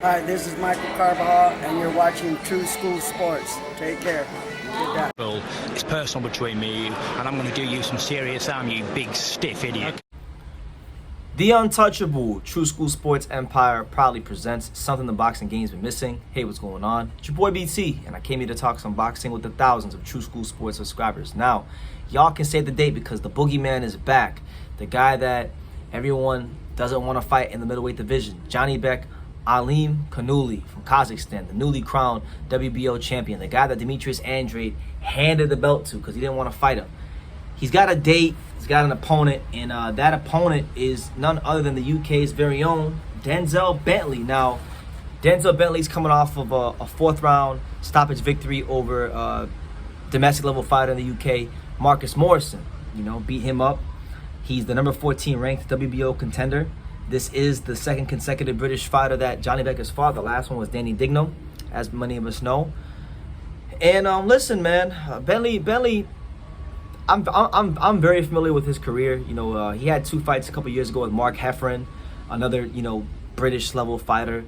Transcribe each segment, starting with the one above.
Hi, this is Michael Carbajal, and you're watching True School Sports. Take care. Good Well, it's personal between me and you, and I'm going to do you some serious harm, you big stiff idiot. The untouchable True School Sports Empire proudly presents something the boxing game's been missing. Hey, what's going on? It's your boy BT, and I came here to talk some boxing with the thousands of True School Sports subscribers. Now, y'all can save the date because the boogeyman is back. The guy that everyone doesn't want to fight in the middleweight division, Janibek Alimkhanuly from Kazakhstan, the newly crowned WBO champion, the guy that Demetrius Andrade handed the belt to because he didn't want to fight him. He's got a date, he's got an opponent, and that opponent is none other than the UK's very own Denzel Bentley. Now, Denzel Bentley's coming off of a fourth round stoppage victory over domestic level fighter in the UK, Marcus Morrison. Beat him up. He's the number 14 ranked WBO contender. This is the second consecutive British fighter that Janibek has fought. The last one was Danny Dignam, as many of us know. And listen, man, Bentley, I'm very familiar with his career. He had two fights a couple years ago with Mark Heffron, another British level fighter.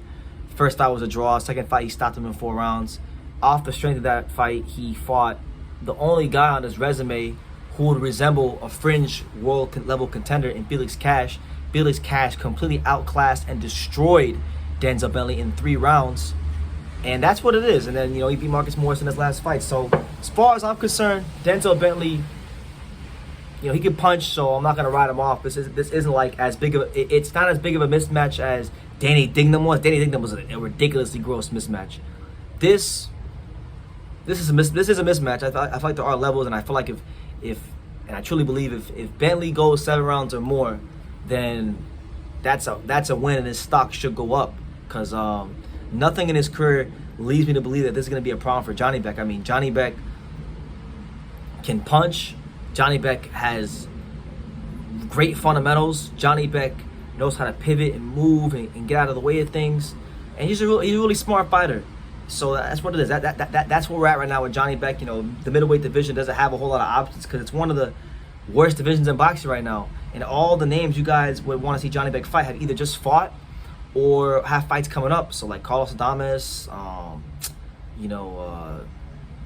First fight was a draw. Second fight he stopped him in 4 rounds. Off the strength of that fight, he fought the only guy on his resume who would resemble a fringe world level contender in Felix Cash. Felix Cash completely outclassed and destroyed Denzel Bentley in 3 rounds. And that's what it is. And then, he beat Marcus Morrison in his last fight. So, as far as I'm concerned, Denzel Bentley, he can punch, so I'm not going to write him off. This isn't like as big of it's not as big of a mismatch as Danny Dignam was. Danny Dignam was a ridiculously gross mismatch. This is a mismatch. I feel like there are levels, and I feel like if I truly believe if Bentley goes 7 rounds or more, then that's a win, and his stock should go up because nothing in his career leads me to believe that this is going to be a problem for Janibek. I mean, Janibek can punch. Janibek has great fundamentals. Janibek knows how to pivot and move and get out of the way of things, and he's a really smart fighter. So that's what it is. That's where we're at right now with Janibek. The middleweight division doesn't have a whole lot of options because it's one of the worst divisions in boxing right now. And all the names you guys would want to see Janibek fight have either just fought or have fights coming up. So like Carlos Adames,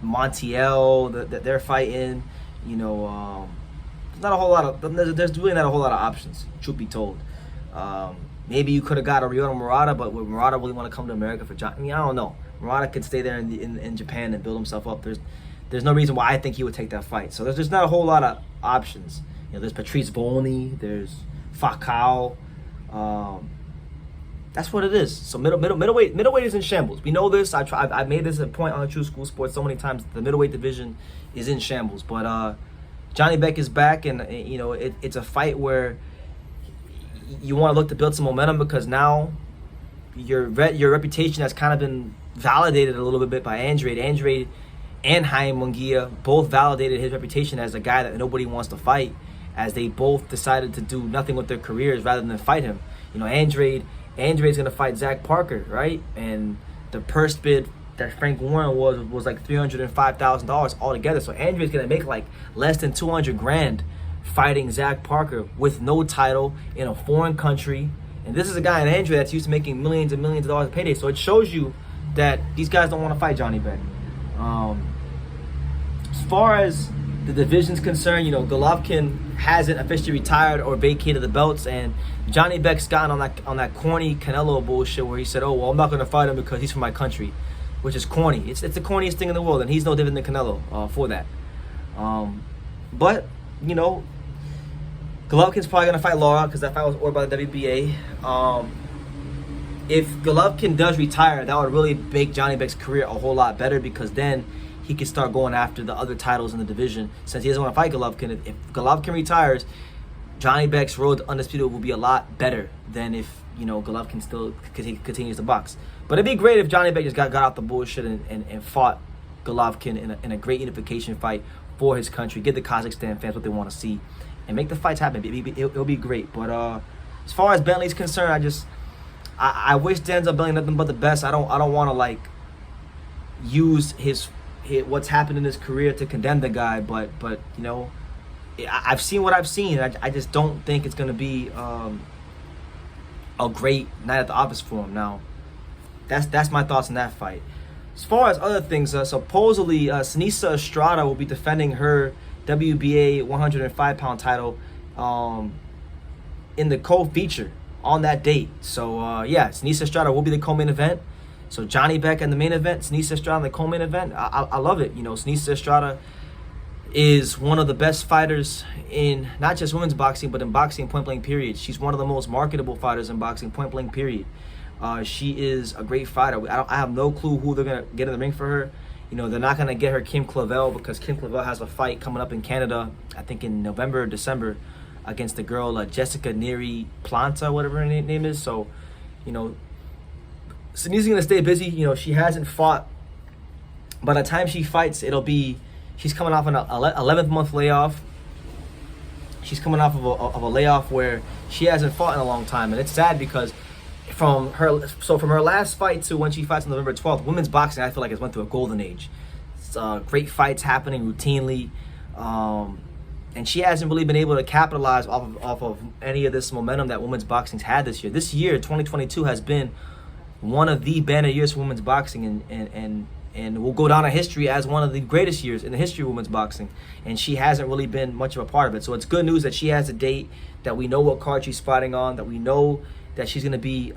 Montiel, that they're fighting. There's not a whole lot of there's really not a whole lot of options. Truth be told, maybe you could have got a Ryota Murata, but would Murata really want to come to America for John? I mean, I don't know. Murata could stay there in Japan and build himself up. There's no reason why I think he would take that fight. So there's just not a whole lot of options. There's Patrice Volney, there's Falcao. That's what it is. So middleweight is in shambles. We know this. I've made this a point on the True School Sports so many times. The middleweight division is in shambles. But Janibek is back, and it's a fight where you want to look to build some momentum because now your reputation has kind of been validated a little bit by Andrade. Andrade and Jaime Munguia both validated his reputation as a guy that nobody wants to fight, as they both decided to do nothing with their careers rather than fight him. Andrade's going to fight Zach Parker, right? And the purse bid that Frank Warren was like $305,000 altogether. So Andrade's going to make like less than $200,000 fighting Zach Parker with no title in a foreign country. And this is a guy in Andrade that's used to making millions and millions of dollars a payday. So it shows you that these guys don't want to fight Janibek. As far as the division's concerned, Golovkin hasn't officially retired or vacated the belts, and Janibek's gotten on that corny Canelo bullshit where he said, "Oh, well, I'm not going to fight him because he's from my country," which is corny. It's the corniest thing in the world, and he's no different than Canelo for that. But Golovkin's probably going to fight Lara because that fight was ordered by the WBA. If Golovkin does retire, that would really make Janibek's career a whole lot better because then he can start going after the other titles in the division. Since he doesn't want to fight Golovkin, if Golovkin retires, Janibek's road to undisputed will be a lot better than if Golovkin still continues to box. But it'd be great if Janibek just got out the bullshit and fought Golovkin in a great unification fight for his country, get the Kazakhstan fans what they want to see, and make the fights happen. It'll be great. But as far as Bentley's concerned, I wish Denzel Bentley nothing but the best. I don't want to use what's happened in his career to condemn the guy, but I've seen what I've seen. I just don't think it's going to be a great night at the office for him. Now, that's my thoughts on that fight. As far as other things, supposedly Seniesa Estrada will be defending her WBA 105-pound title in the co-feature on that date. So yeah, Seniesa Estrada will be the co-main event. So Janibek in the main event, Seniesa Estrada in the co-main event. I love it. You know, Seniesa Estrada is one of the best fighters in not just women's boxing, but in boxing point blank period. She's one of the most marketable fighters in boxing point blank period. She is a great fighter. I have no clue who they're gonna get in the ring for her. You know, they're not gonna get her Kim Clavel because Kim Clavel has a fight coming up in Canada, I think in November or December, against the girl Jessica Neri Planta, whatever her name is. So, you know, Seniesa's gonna stay busy. You know, she hasn't fought. By the time she fights, she's coming off an 11th month layoff. She's coming off of a layoff where she hasn't fought in a long time, and it's sad because from her last fight to when she fights on November 12th, women's boxing I feel like has went through a golden age. It's great fights happening routinely, and she hasn't really been able to capitalize off of any of this momentum that women's boxing's had this year. This year, 2022, has been one of the banner years for women's boxing, and will go down in history as one of the greatest years in the history of women's boxing. And she hasn't really been much of a part of it. So it's good news that she has a date, that we know what card she's fighting on, that we know that she's going to be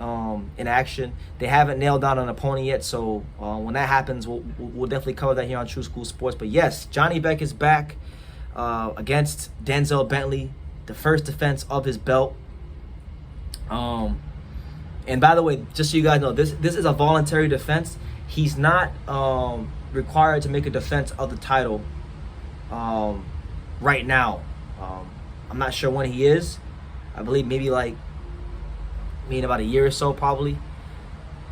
in action. They haven't nailed down an opponent yet, so when that happens, we'll definitely cover that here on True School Sports. But yes, Janibek is back against Denzel Bentley, the first defense of his belt. And by the way, just so you guys know, this is a voluntary defense. He's not required to make a defense of the title right now. I'm not sure when he is. I believe maybe in about a year or so, probably.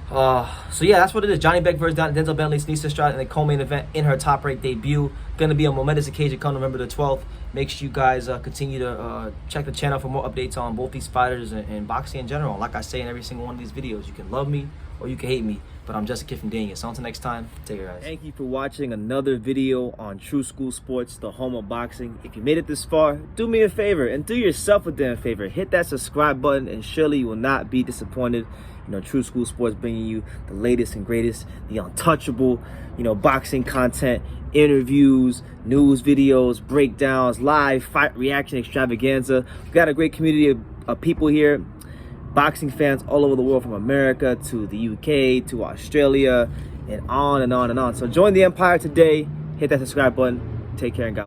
So yeah, that's what it is. Janibek versus Denzel Bentley, Seniesa Estrada in the co-main event in her top-ranked debut. Going to be a momentous occasion come November the 12th. Make sure you guys continue to check the channel for more updates on both these fighters and boxing in general. Like I say in every single one of these videos, you can love me or you can hate me, but I'm just a kid from Daniel. So until next time, take care, guys. Thank you for watching another video on True School Sports, the home of boxing. If you made it this far, do me a favor and do yourself a damn favor. Hit that subscribe button and surely you will not be disappointed. You know, True School Sports bringing you the latest and greatest, the untouchable, you know, boxing content, interviews, news videos, breakdowns, live fight reaction extravaganza. We've got a great community of people here, boxing fans all over the world, from America to the UK to Australia and on and on and on. So join the empire today. Hit that subscribe button. Take care and God.